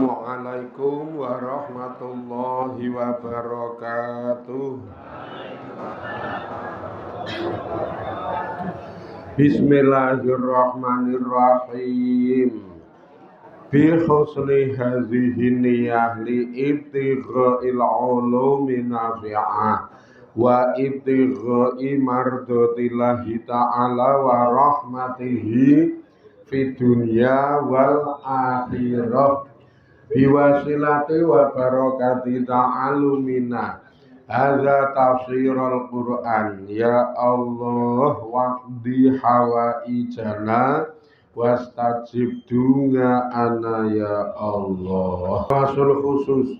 Assalamualaikum warahmatullahi wabarakatuh. Bismillahirrahmanirrahim. Bi husni hadhihi niyyah li ibtigha'il ulumi nafi'ah wa ibtigha'i mardatillahi ta'ala wa rahmatihi fid dunya wal akhirah. Biwasilati wa barakati ta'alumina hadza tafsirul Qur'an ya Allah waqdi hawaijana wastajib dunga ana ya Allah. Rasul khusus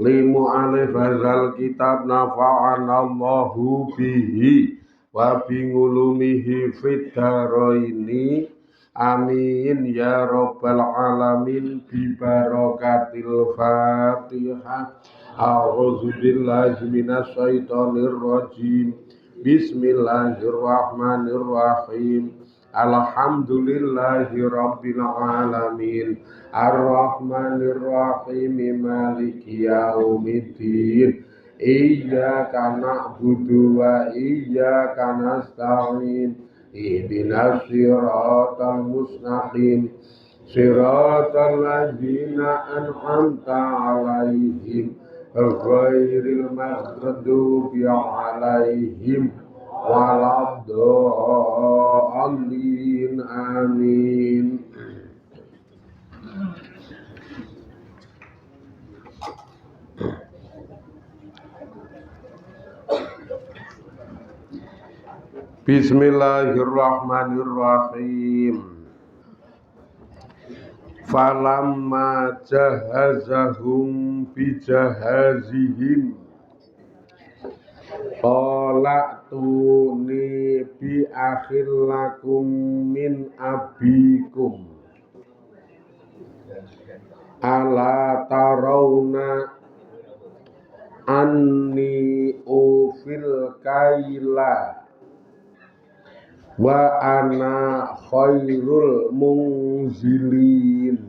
limu alif hadzal kitab nafa'anallahu bihi wa bingulumihi fid dharaini amin ya rabbal alamin bi barakatil Fatihah. A'udzu billahi minasy syaithanir rajim. Bismillahirrahmanirrahim. Alhamdulillahi rabbil alamin. Ar-rahmanir rahim. Maliki yaumiddin. Iyyaka na'budu wa iyyaka nasta'in. Ihdinas siratal mustaqim siratal ladzina an'amta 'alaihim ghairil maghdubi 'alaihim waladdallin amin. Bismillahirrahmanirrahim. Falamma jahazahum bijahazihim qala tuni bi akhil lakum min abikum ala tarawna anni ufil kaila wa ana khairul munzilin.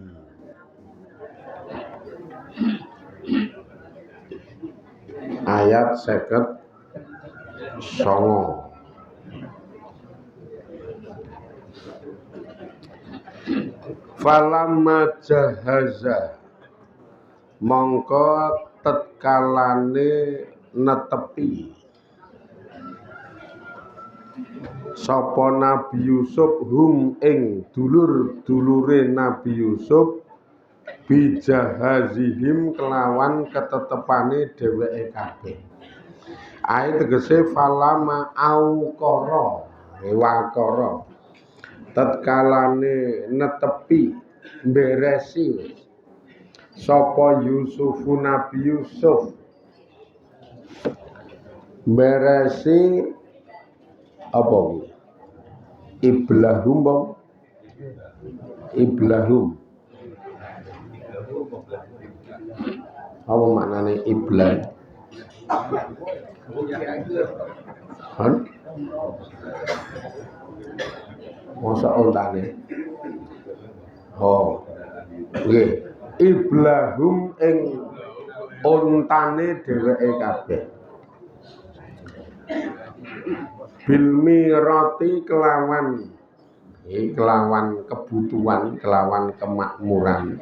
Ayat 59. Falamma jahaza mongko tetkalane netepi sapa Nabi Yusuf hum ing dulur-dulure Nabi Yusuf bijahazihim kelawan ketetepane dheweke kabeh. Ae tegese falama auqara waqara tetkalane netepi beresi sapa Yusufu Nabi Yusuf beresi apa iblahum apa maknane iblah kan masa ontane nggih iblahum ing ontane dheweke kabeh bilmirati kelawan kebutuhan, kelawan kemakmuran.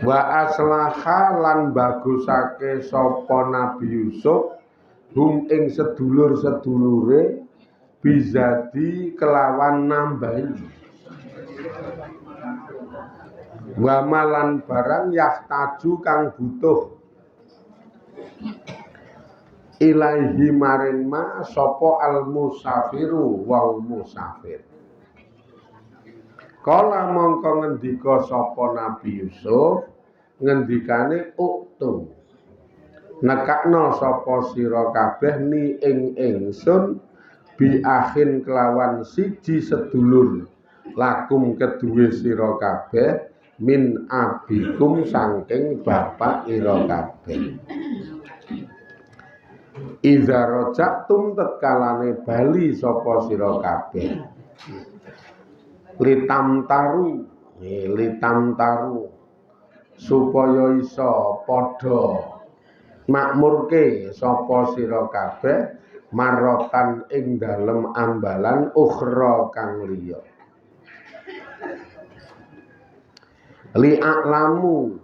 Wa aslaha lan bagusake sapa Nabi Yusuf hum ing sedulur-sedulure bizadi kelawan nambahi. Wa malan barang yahtaju kang butuh ilaihi maring ma sapa al musafiru wal musafir. Kala mongko ngendika sapa Nabi Yusuf ngendikane uktu nekakno sapa sira kabeh ni ing ingsun bi akhin kelawan siji sedulur lakum keduwe sira kabeh min abikum saking bapak ira kabeh. Iza rojaktum tetkalane bali sapa sira kabeh litam taru litam taru supaya iso padha makmurke sapa sira kabeh marotan ing dalem ambalan ukhra kang liya li'aklamu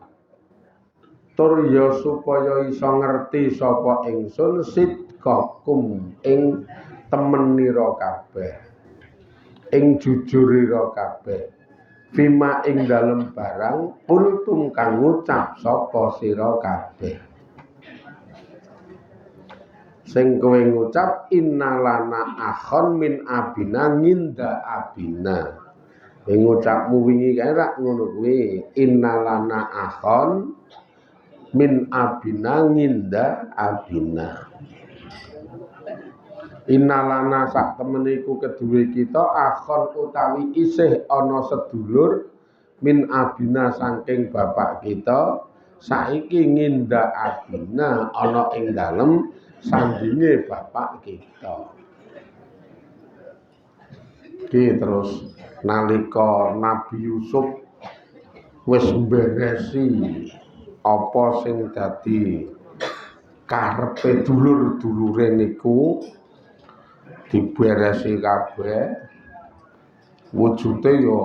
tur ya supaya iso ngerti sapa ingsun sidqakum ing temenira kabeh ing jujurira kabeh fima ing dalem barang kultum kang ngucap sapa sira kabeh sing kowe ngucap innalana akhon min abina nginda abina ngucapmu wingi kae rak ngono kuwi innalana akhon min abina nginda abina innalana sak temene iku keduwe kita akhon utawi isih ana sedulur min abina saking bapak kita saiki nginda abina ana ing dalem sandinge bapak kita iki terus nalika Nabi Yusuf wis mberesi apa sing dadi karepe dulur-dulure niku diberesi kabeh wujude ya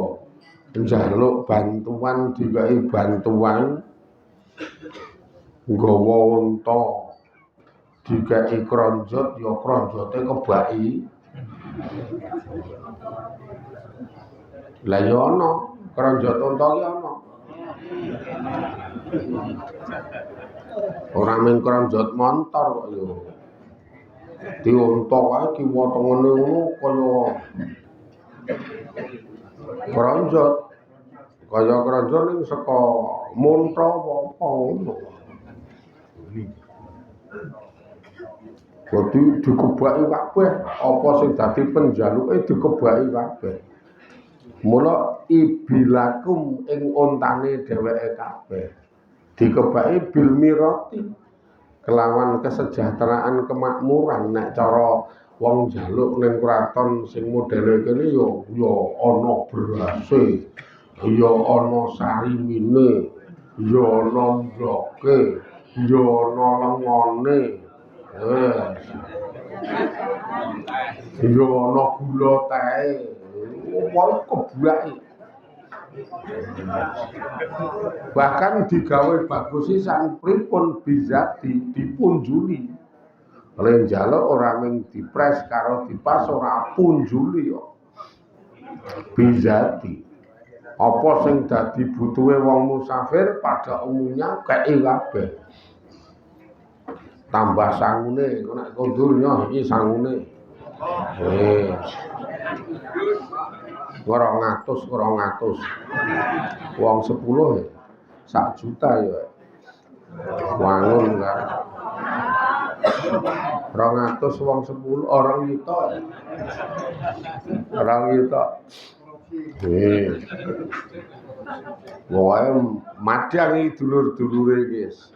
njaluk bantuan dikai bantuan nggawa unta dikai kronjot ya kronjote kebaki lah ya ana kronjot unta ki ana ora mung kronjot montor kok yo di unta kae kiwa tengene ngono kaya kronjot ning saka montra apa ngono dadi dikebaki kabeh apa sing dadi penjaluke dikebaki kabeh mula ibilakum ing ontane dheweke kabeh dikebaki bil mirati kelawan kesejahteraan kemakmuran nek cara wong njaluk ning kraton sing modele kene ya ana berase ya ana sarimine ya ana ndroke ya ana lengone ya ana gula tae wae kebuake bahkan digawe bagus sisan pripun bisa dipunjuli oleh njaluk ora mung dipres karo dipas ora punjuli kok bizati apa sing dadi butuhe wong musafir pada umumnya kei kabeh tambah sangune kok nek kondurnya iki sangune 200 wong 10 sak juta ya wangun kan 200 wong 10 orang yuta wae madang iki dulur-dulure guys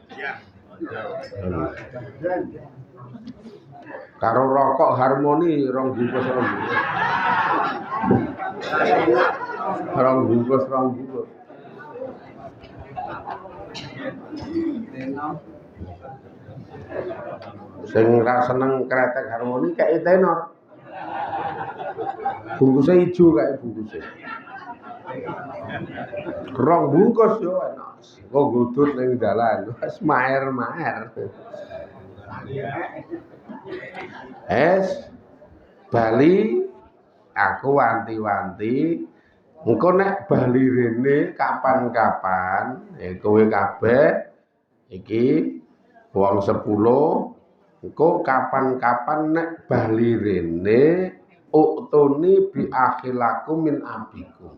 karo rokok harmoni rong bungkus sing ra seneng kretek harmoni kayak tenor bungkusnya ijo kayak bungkusnya rong bungkus yo enak kok gudut ning dalan wis maer Bali aku wanti-wanti engko nek bali rene kapan-kapan kowe kabeh iki wong 10 engko kapan-kapan nek bali rene uktuni bi akhilaku min abiku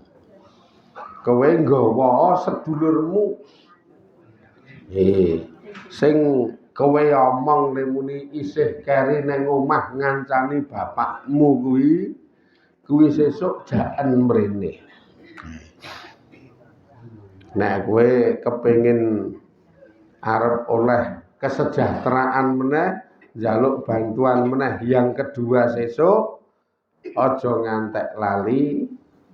kowe nggawa sedulurmu sing kowe omong lemuni isih keri nang omah ngancani bapakmu kuwi sesuk jaen mrene nek kowe kepengin arep oleh kesejahteraan meneh njaluk bantuan meneh yang kedua sesuk aja ngantek lali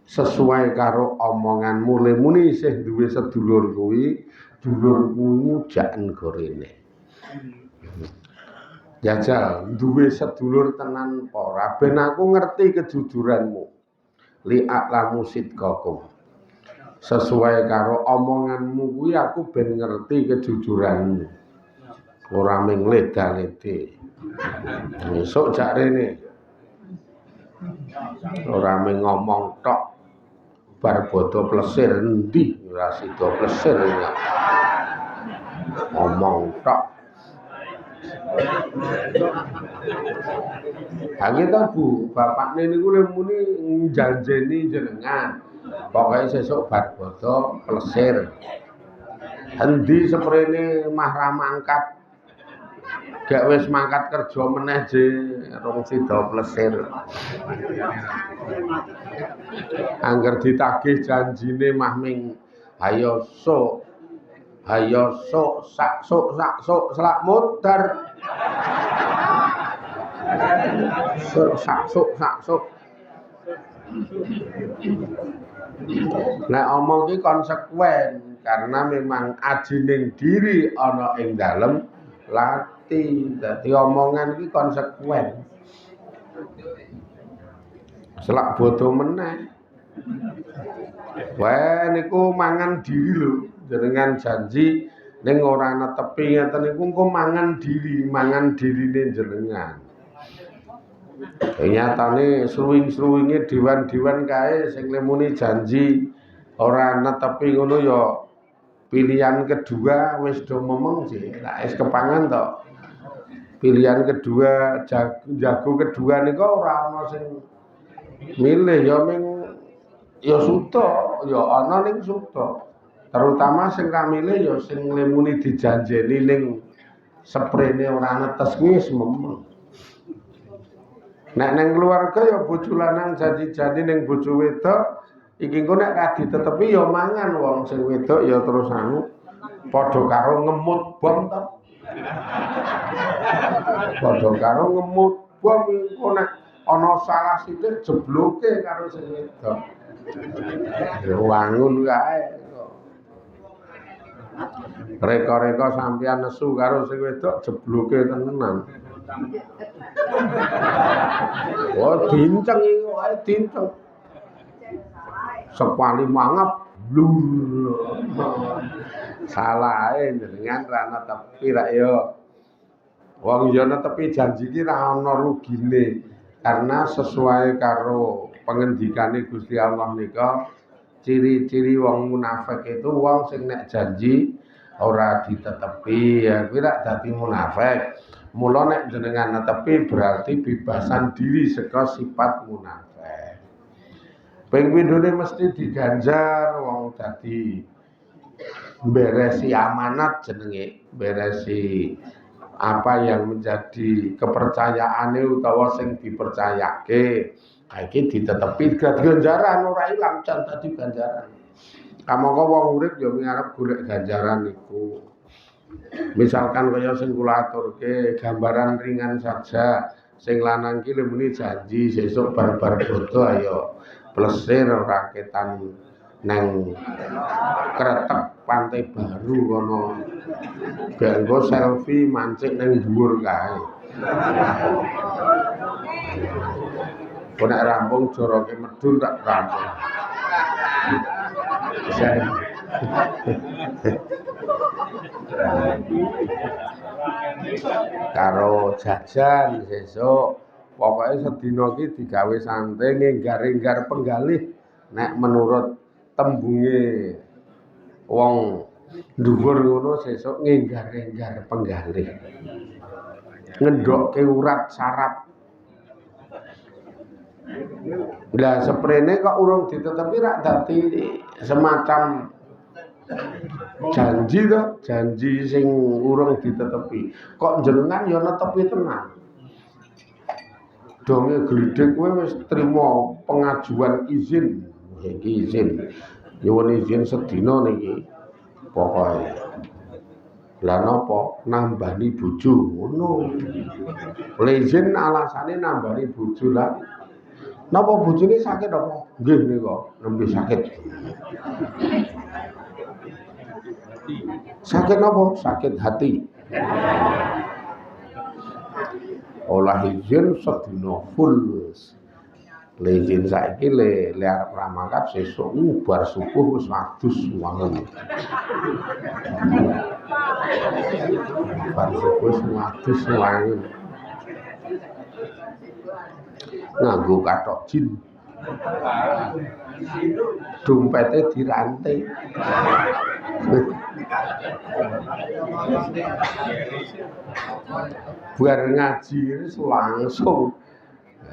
sesuai karo omonganmu lemuni isih duwe sedulur kuwi dulurmu mujak gorene jajal duwe sedulur tenan ora ben aku ngerti kejujuranmu li aklamu sidqakum sesuai karo omonganmu kuwi aku ben ngerti kejujuranmu ora ming leda-lede esuk jak rene ora ming ngomong tok bar bodo plesir endi ora sida plesir ya ngomong tok Hake ta Bu bapakne niku muni janjeni jenengan pokoke sesuk bar bodo plesir endi seprene mah mangkat gak wis mangkat kerja meneh je rong sida plesir angger ditagih janjine mah ming ayo sok sak sok selak muter sak sok nek omong ki konsekuen karena memang ajining diri ana ing dalem lati dadi omongan ki konsekuen selak bodo meneh wae niku mangan diri lho jenengan janji ning ora netepi ngeten niku engko mangan dirine jenengan nyatane suwing-suwinge dewan-dewan kae sing lemuni janji ora netepi ngono ya pilihan kedua wis do momong sih lah wis kepangan to pilihan kedua jago kedua niku ora ana sing milih ya ming ya suda ya ana ning suda terutama sing ra milih ya sing lemuni dijanjeni ning seprene ora netes kuwi wis memeng nek nang keluarga ya bojo lanang janji-janji ning bojo wedok iki engko nek ra ditetepi ya mangan wong sing wedok ya terus anu padha karo ngemut bom to padha karo ngemut bom engko nek ana salah sithik jebloke karo sing wedok ya wangun kae reka-reka sampeyan nesu karo sing wedok jebloke tenan oh dinceng iki wae dinceng sepali mangap blur salah ae jenengan ra netepi rak ya wong ya netepi janji ki ra ana rugine karena sesuai karo pengendikane Gusti Allah nika ciri-ciri wong munafik itu wong sing nek janji ora ditetepi ya kuwi rak dadi munafik mula nek jenengan netepi berarti bebasan diri saka sifat munafik ping pindhone mesti diganjar wong dadi beresi amanat jenenge beresi apa yang menjadi kepercayaane utawa sing dipercayake iki ditetepi ganjaran ora ilang jan dadi ganjaran kamangka wong urip ya miarep golek ganjaran niku misalkan kaya sing kula aturke gambaran ringan saja sing lanang ki muni janji sesuk bar-bar bodo ayo plesir ora ketan nang kretek Pantai Baru kono ganggo selfie mancing nang dhuwur kae kok nek rampung joroke medun tak rampung karo jajan sesuk pokoke sedina ki digawe santai ngenggar-enggar penggalih nek menurut tembunge wong dhuwur ngono sesuk ngenggar-enggar penggalih ngendokke urat saraf lah seprene kok urung ditetepi rak dadi semacam janji to janji sing urung ditetepi kok jenengan ya netepi tenan donge glidhek kowe wis trima pengajuan izin iki izin nyuwun izin sedina niki pokoke lah napa nambani bojo ngono lha izin alasane nambani bojo lah Napa bojone sakit apa? Nggih nika, nembe sakit. Sakit napa? Sakit hati. Olah izin sedina full. Le izin saiki le arep ramangkat sesuk bar subuh wis wadus wangun. Bar subuh wis wadus wangun. Nganggo kathok jin. Dompete dirantai. Bar ngaji langsung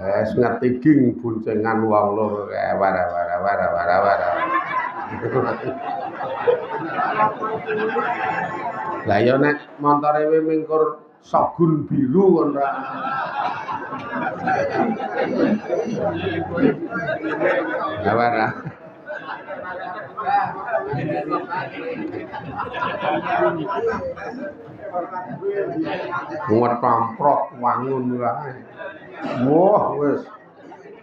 ngerti ging boncengan wong loro wara. Lah ya nek montore mingkur Shogun biru kon ra. Wara. Muat pamprot wangun wae. Wah wis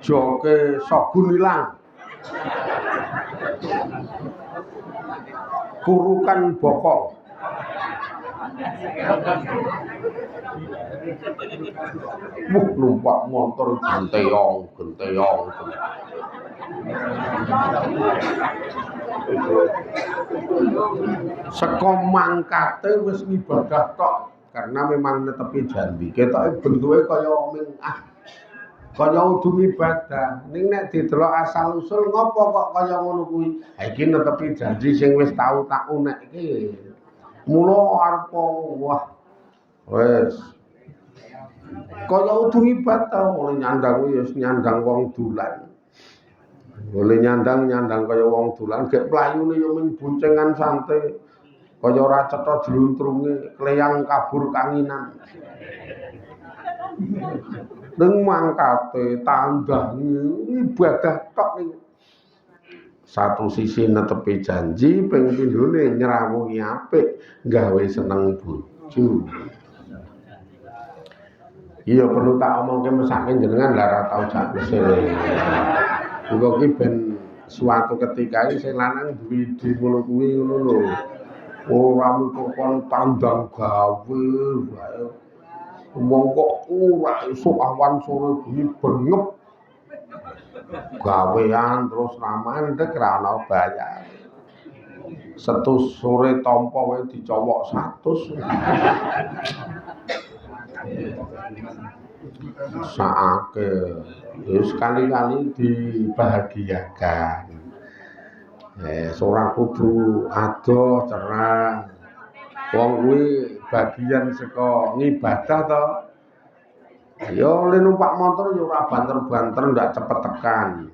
joke Shogun ilang. Kurukan bokong. Numpak motor genteyong. Saka mangkate wis ngibadah tok karena memang netepi janji. Ketoke bentuke kaya udu ibadah. Ning nek didelok asal usul ngopo kok kaya ngono kuwi? Ha iki netepi janji sing wis tau tak unekke. Mula arep wah wis kaya udu ibadah oleh nyandang ya nyandang wong dulan. Oleh nyandang kaya wong dulan gek playune ya mung boncengan santai. Kaya ora cetha jluntrunge kleyang kabur kanginan. Ning mangkate tandange ibadah tok niku. Satu sisi netepi janji, ping pindhone nyrawungi apik, gawe seneng bojo. Iya perlu tak omongke mesake jenengan lah ora tau jak mesil. Muga ki ben suatu ketika iki sing lanang duwe ide ngono kuwi ngono lho. Ora mung kon tandang gawe wae. Mongko ora esuk awan sore bengi bengep. Gawean terus ramandhek ra ana bayar. Setu sore tampa wae dicowok 100. Saake sekali-kali dibahagiakan. Ora kudu adoh cerah. Wong kuwi bagian saka ngibadah to. Ya oleh numpak motor ya ora banter-banter ndak cepet tekan.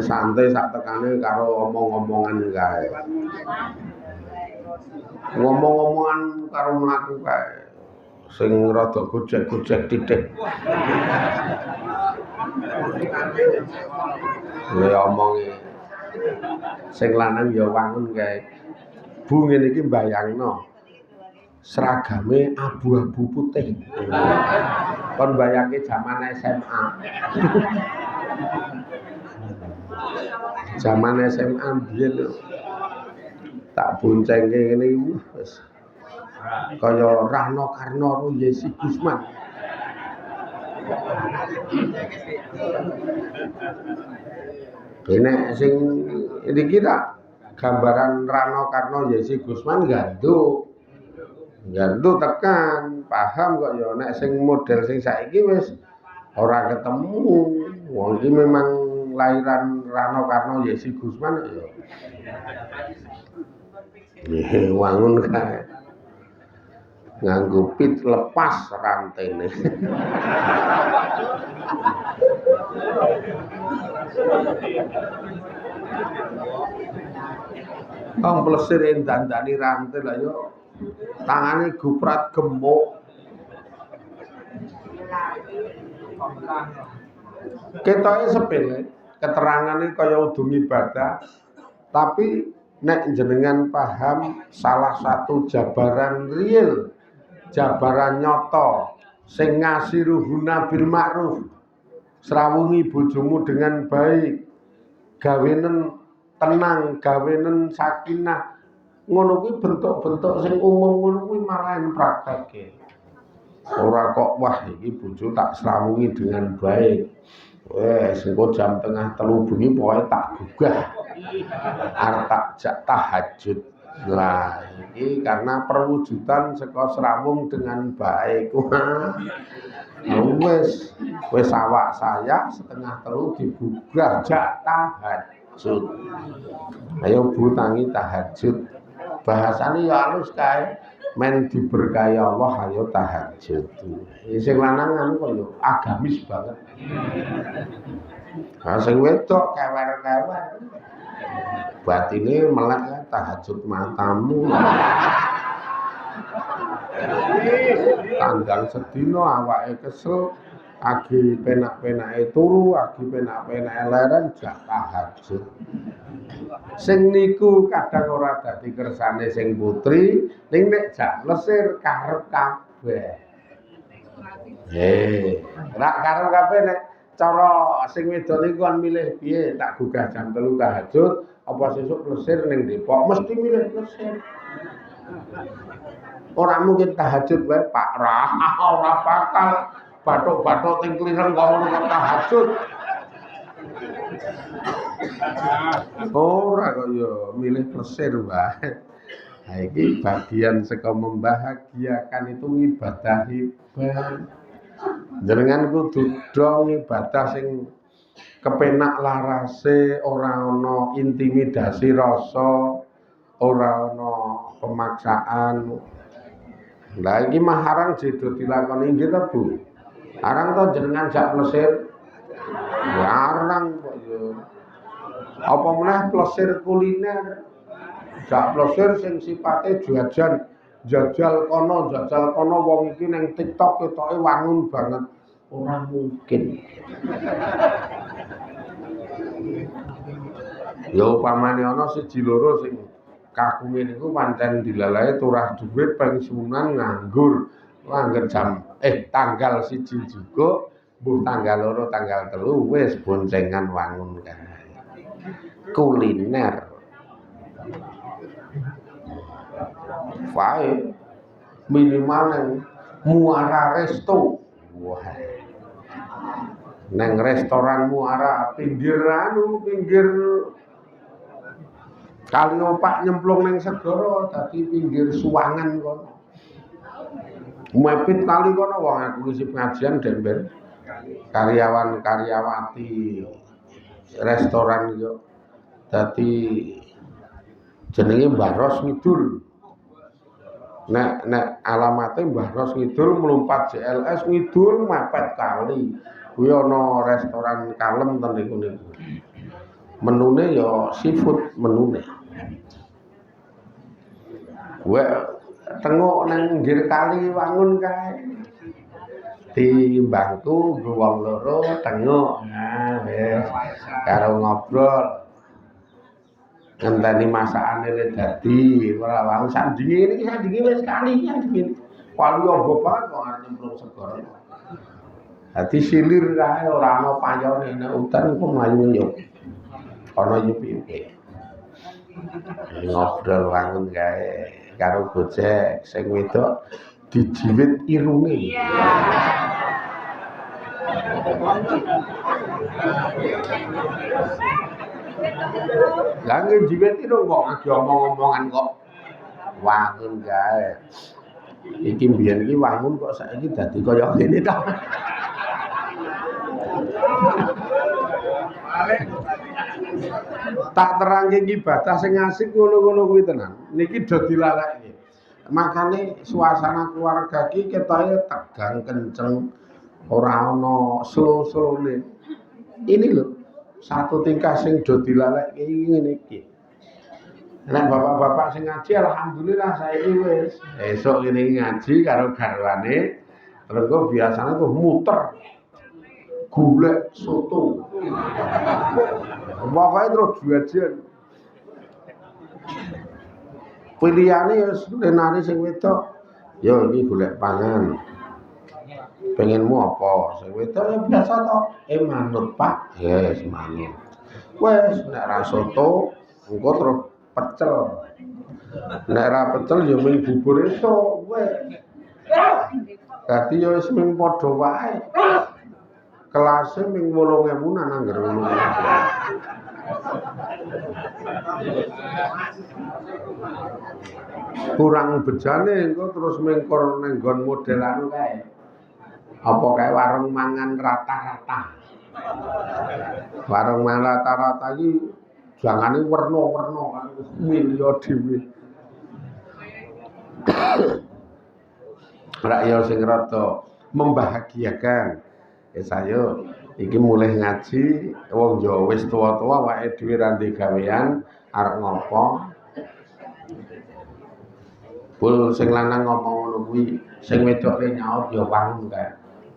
Santai sak tekane karo omong-omongan kae. Ngomong-omongan karo mlaku kae. Sing rada gojek-gojek titik. Ya omongi sing lanang ya wangun kae. Bu ngene iki mbayangno. Seragame abu-abu putih. Kon bayangke zaman SMA. Zaman SMA biyen tak boncengke ngene iki wis kaya Rano Karno karo Yesi Gusman. Dene sing iki tak gambaran Rano Karno Yesi Gusman ganduk tekan paham kok ya nek sing model sing saiki wis ora ketemu. Wong iki memang lahiran Rano Karno Yesi Gusman ya. Wangun kae. Nganggo pit lepas rantene. Wong plesir dandani rantai lah yo. Tangane guprat gemuk. Ketoke sepele, keterangane kaya udu ibadah, tapi nek jenengan paham salah satu jabaran real, jabaran nyoto sing ngasiruhuna bil ma'ruf, srawungi bojomu dengan baik, gawenen tenang, gawenen sakinah. Ngono kuwi bentuk-bentuk sing umum ngono kuwi malah prakteke. Ora kok wah iki bojo tak srawungi dengan baik. Wes engko jam tengah 3 bengi pokoke tak gugah. Arep tak jak tahajud. Lah iki karena perwujudan saka srawung dengan baik. Wes awak saya setengah 3 digugah jak tahajud. Ayo Bu tangi tahajud. Bahasane ya halus kae. Men diberkahi Allah ayo tahajud. Sing lanang anu kok yo agamis banget. Nah sing wedok kewer-kewer. Batine melek ya tahajud matamu. Tanggal sedina awake kesel, agi penak-penake turu, agi penak-penake leren jak tahajud. Sing niku kadang ora dadi kersane sing putri, ning nek jak lesir karep kabeh. Rak karep kabeh nek cara sing wedok niku kan milih piye tak gugah jam 3 tahajud apa sesuk lesir ning Depok mesti milih lesir. Ora mungkin tahajud wae Pak Rah, ora bakal bathuk-bathuk teng klireng kok ngono tahajud. Ora kok ya milih plesir wae. Ha iki bagian saka membahagiakan itu ibadah ibadah. Jenengan kudu dong ibadah sing kepenak larase, ora ana intimidasi rasa, ora ana pemaksaan. Lah iki mah harang jedo dilakoni nggih ta Bu? Arang to jenengan jak plesir? Larang kok ya. Apa meneh plesir kuliner? Jak plesir sing sipate jajan, jajal kono wong iki ning TikTok ketoke wangun banget. Ora mungkin. Ya upamane ana siji loro sing kakunge niku pancen dilalae turah dhuwit pensiunan nganggur. Angger tanggal 1 juga mbuh tanggal 2 tanggal 3 wis boncengan wangun kae. Kuliner. Fae minimal nang Muara Resto. Wah. Nang restoran Muara pinggir Kali Opak nyemplung ning segara dadi pinggir suwangan kono. Mepit kali kono wong aku ngisi pengajian demben. Karyawan-karyawati restoran yo dadi jenenge Mbah Ros Ngidul. Nek alamate Mbah Ros Ngidul melumpat JLS ngidul mepet kali. Kuwi ana restoran kalem ten niku. Menune ya seafood menune. Gue tengok nang pinggir kali wangun kae. Di bangku wong loro tengok. Nah, wis karo ngobrol. Ngenteni masakane le dadi ora wong sandinge wis kali sandinge. Kali obo banget kok arep nyemplung segara. Dadi silir kae ora ana payone nek udan kok mlayu yo. Ana yupi-yupi. Ngobrol wangun kae karo gojek sing wedok dijiwit irunge. Lah ngejiwit irung kok aja omong-omongan kok. Wangun kae. Iki mbiyen iki wangun kok saiki dadi kaya ngene to. Tak terangke ibadah sing asik ngono-ngono kuwi tenan. Niki do dilalekne. Makane suasana keluarga iki ketoke tegang kenceng, ora ana slow-slowne. Ini lho, satu tingkah sing do dilalekne iki ngene iki. Nek bapak-bapak sing ngaji alhamdulillah saiki wis esuk ngene ngaji karo garwane. Terus kok biasanya tuh muter golek soto. Pokoknya terus jajan. Pilihane ya lenane sing wedok. Ya iki golek pangan. pengenmu apa? Sing wedok ya biasa to. Manut, Pak. Yes, manut. Wes nek ra soto engko terus pecel. Nek ra pecel ya mung bubur esuk. Wes. Dadi ya wis mung padha wae. Kelase mung 8.000 nang anggar ngono. Kurang bejane engko terus mengkor nang nggon model anu kae. Apa kae warung mangan rata-rata. Warung mangan rata-rata iki jangane werna-werna kan milya dhewe. Rakyat sing rada membahagiakan. Saya iki mulai ngaji wong ya wis tuwa-tuwa awake dhewe ra ndek gawean arep ngopo. Bul sing lanang ngomong ngono kuwi, sing wedok le nyaut ya wangun kae.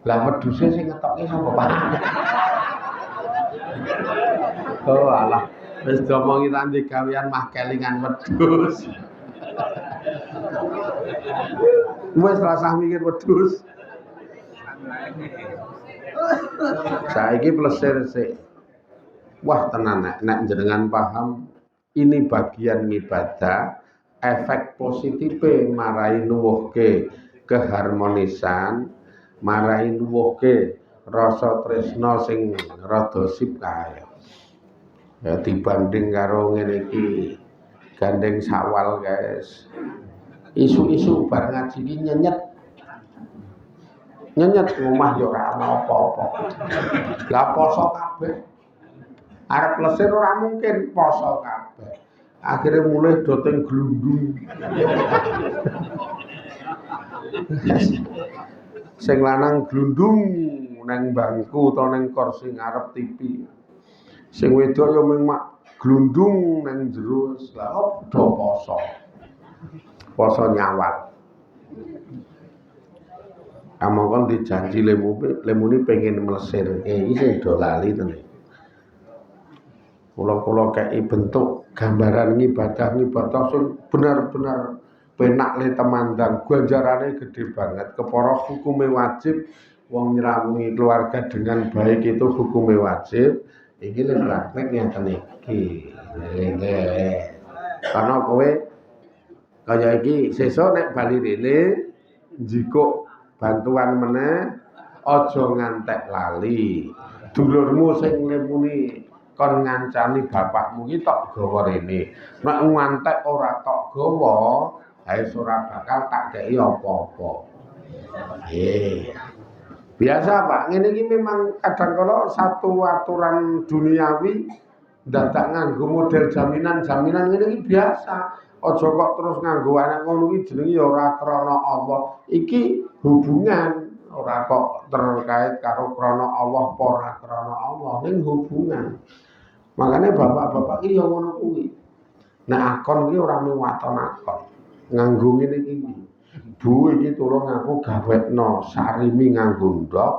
Lah wedhuse sing ngetokke sapa, Pak? Oh alah, wis diomongi ra ndek gawean mah kelingan wedhus. Wis rasah mikir wedhus. Saiki plesir sik. Wah tenan nek jenengan paham ini bagian ibadah, efek positifnya marai nuwuhke keharmonisan, marai nuwuhke rasa tresna sing rada sip kae. Ya dibanding karo ngene iki gandeng sawal guys. Isu-isu bar ngaji iki nyenyet omah ya ora ana apa-apa. Lah poso kabeh. Arep lesir ora mungkin poso kabeh. Akhire mulai doteng glundung. Sing lanang glundung nang bangku utawa nang kursi ngarep TV. Sing wedok ya mung mak glundung nang jero. Lah padha poso. Poso nyawal. Amangkon dijanji lemuni pengen melesir. Iki sing do lali tenan. Kula kei bentuk gambaran ibadah sing benar-benar penak le temandang, ganjarane gede banget. Kepara hukume wajib wong nyrawungi keluarga dengan baik itu hukume wajib. Iki le praktek ngeten iki. Karena kowe kaya iki sesuk nek bali rene njikuk bantuan meneh aja ngantek lali. Dulurmu sing lemuni kon ngancani bapakmu iki tok gawa rene. Nek ngantek ora tok gawa, ae ora bakal tak kei apa-apa. Biasa Pak, ngene iki memang kadang kala satu aturan duniawi ndadak nganggo model jaminan ngene iki biasa. Aja kok terus nganggo anak ngono iki jenenge ya ora krana Allah. Iki hubungan ora kok terkait karo krana Allah apa ora krana Allah, ning hubungan. Makanya bapak-bapak iki ya ngono kuwi. Nek akon iki ora mung waton akon. Nganggo ngene iki. Bu iki tulung aku gawekno sarimi nganggo ndok.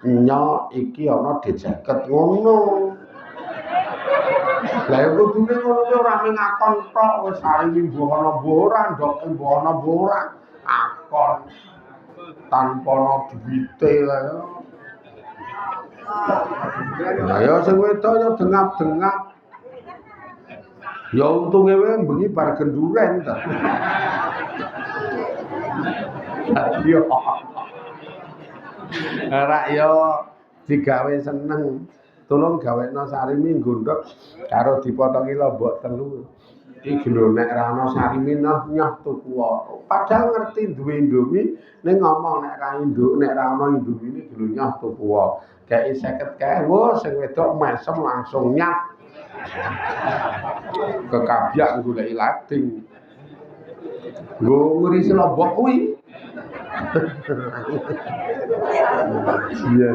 Nyo iki ana dijaket ngono. Lah ya kudune ngono ki ora mung akon tok wis sarimi mbuh ana mbuh ora, ndoke mbuh ana mbuh ora. Akon tanpa ana duwite lha ya. Nah ya sing wedok ya dengap-dengap. Ya untunge wae bengi bar genduren ta. Yo. Ora yo digawe seneng. Tulung gawekno sarimi ngundhok karo dipotongi lombok telu. Iki lho nek ra ana sarimi nyoh tuku wae. Padahal ngerti duwe Indomie ning ngomong nek ra ana Indomie iki lho nyoh tuku wae. Kayak 50 kae, wah sing wedok mesem langsung nyat. Kekabyak goleki lading. Nggo ngurisi lombok kuwi. Iya.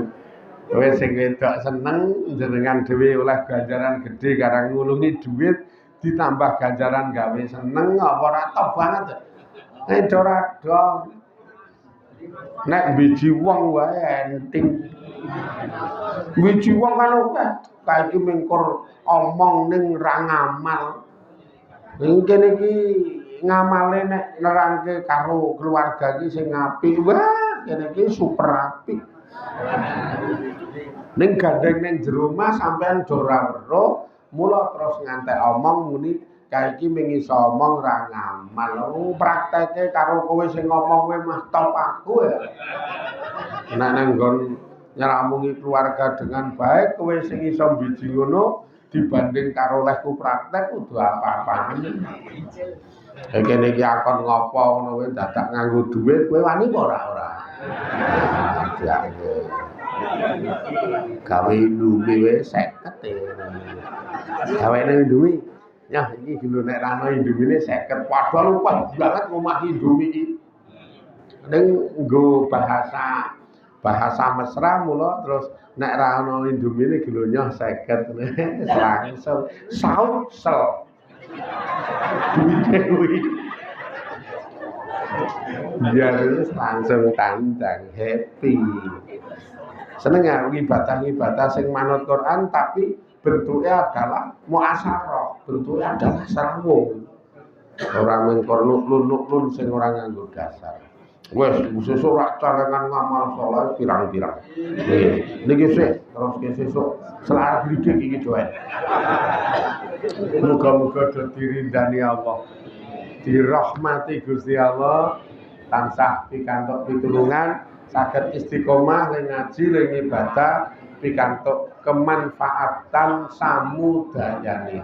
Wes sing wedok seneng jenengan dhewe oleh ganjaran gede karang ngulungi duit ditambah ganjaran gawe seneng apa ora top banget. Nek ora dong. Nek biji wong wae enting. Biji wong kan akeh. Kae iki mengkur omong ning ra ngamal. Ning kene iki ngamale nek nerangke karo keluarga iki sing apik. Wah, kene iki super apik. Ning gandeng ning jero omah sampean do ora weruh, mula terus ngantek omong muni kae iki mung iso omong ra ngamal. Prakteke karo kowe sing ngomong kowe mah top aku ya. Nek nang nggon nyramungi keluarga dengan baik kowe sing iso mbiji ngono dibanding karo lehku praktek kudu apa-apane. Kene iki akon ngopo ngono kowe dadak nganggo dhuwit kowe wani apa ora? Ya. Gawe Indomie wis 50 e. Gawene Indomie. Nyah iki lho nek ra ono Indomie 50. Padahal lupa banget ngomah Indomie iki. Ning nggo bahasa mesra mula terus nek ra ono Indomie iki lho nyoh 50. Langsung sautsel. Duwite kuwi. Biar langsung tandang happy. Seneng ya ibadah sing manut Quran tapi bentuknya adalah muasyarah, bentuknya adalah serawung. Ora mengkor lunuk-lunuk sing ora nganggo dasar. Wes sesuk rak carengan ngamal saleh pirang-pirang. Niki sik terus ke sesuk selaras blidik iki doen. Muga-muga dadi ridani Allah. Dirahmati Gusti Allah tansah pikantuk pitulungan saged istiqomah ing ngaji ing ibadah pikantuk kemanfaatan samudayane.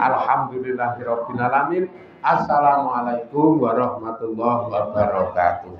Alhamdulillahirabbil alamin. Assalamualaikum warahmatullahi wabarakatuh.